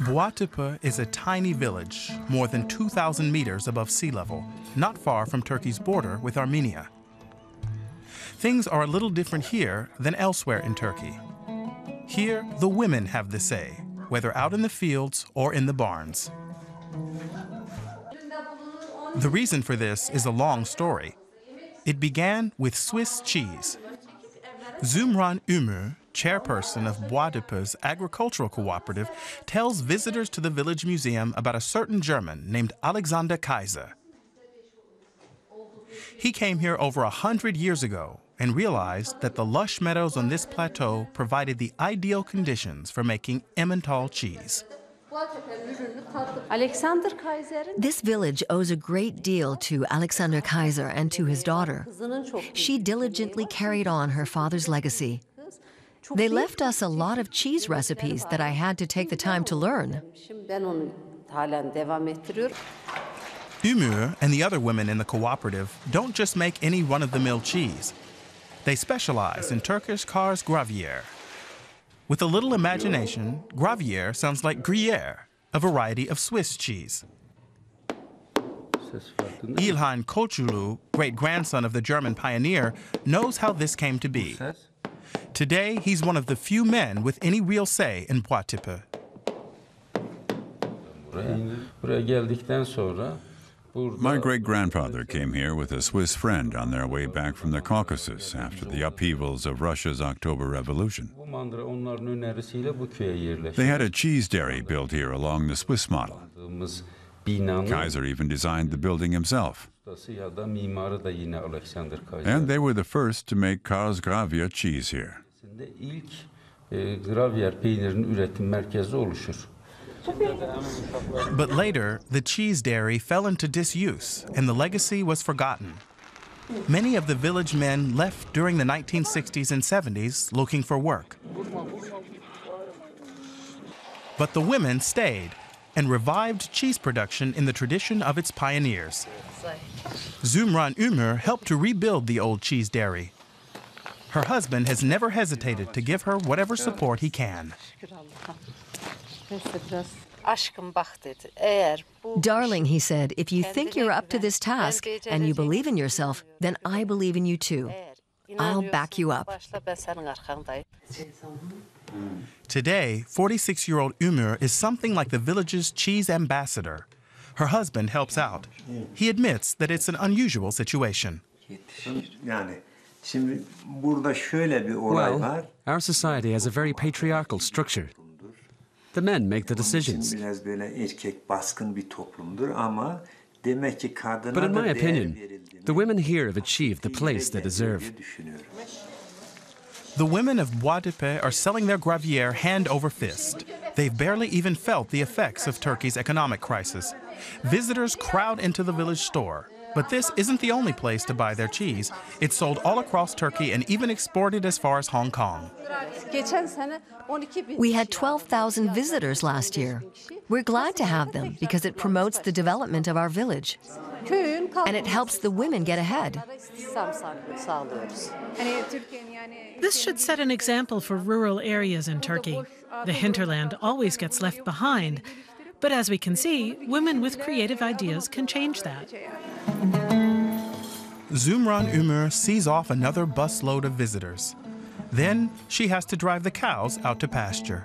Boğatepe is a tiny village, more than 2,000 meters above sea level, not far from Turkey's border with Armenia. Things are a little different here than elsewhere in Turkey. Here, the women have the say, whether out in the fields or in the barns. The reason for this is a long story. It began with Swiss cheese. Zümran Ümür, chairperson of Boğatepe's agricultural cooperative, tells visitors to the village museum about a certain German named Alexander Kaiser. He came here over 100 years ago and realized that the lush meadows on this plateau provided the ideal conditions for making Emmental cheese. This village owes a great deal to Alexander Kaiser and to his daughter. She diligently carried on her father's legacy. They left us a lot of cheese recipes that I had to take the time to learn. Ümür and the other women in the cooperative don't just make any run-of-the-mill cheese. They specialize in Turkish Kars Gravier. With a little imagination, Gravier sounds like Gruyere, a variety of Swiss cheese. İlhan Koçulu, great-grandson of the German pioneer, knows how this came to be. Today, he's one of the few men with any real say in Boğatepe. My great-grandfather came here with a Swiss friend on their way back from the Caucasus after the upheavals of Russia's October Revolution. They had a cheese dairy built here along the Swiss model. Kaiser even designed the building himself. And they were the first to make Kars Gravier cheese here. But later, the cheese dairy fell into disuse and the legacy was forgotten. Many of the village men left during the 1960s and 70s looking for work. But the women stayed and revived cheese production in the tradition of its pioneers. Zümran Ümür helped to rebuild the old cheese dairy. Her husband has never hesitated to give her whatever support he can. Darling, he said, if you think you're up to this task and you believe in yourself, then I believe in you too. I'll back you up. Today, 46-year-old Ümür is something like the village's cheese ambassador. Her husband helps out. He admits that it's an unusual situation. Well, our society has a very patriarchal structure. The men make the decisions. But in my opinion, the women here have achieved the place they deserve. The women of Boğatepe are selling their gravier hand over fist. They've barely even felt the effects of Turkey's economic crisis. Visitors crowd into the village store. But this isn't the only place to buy their cheese. It's sold all across Turkey and even exported as far as Hong Kong. We had 12,000 visitors last year. We're glad to have them because it promotes the development of our village. And it helps the women get ahead. This should set an example for rural areas in Turkey. The hinterland always gets left behind. But as we can see, women with creative ideas can change that. Zümran Ümür sees off another busload of visitors. Then she has to drive the cows out to pasture.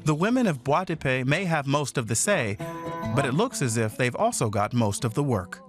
The women of Boğatepe may have most of the say, but it looks as if they've also got most of the work.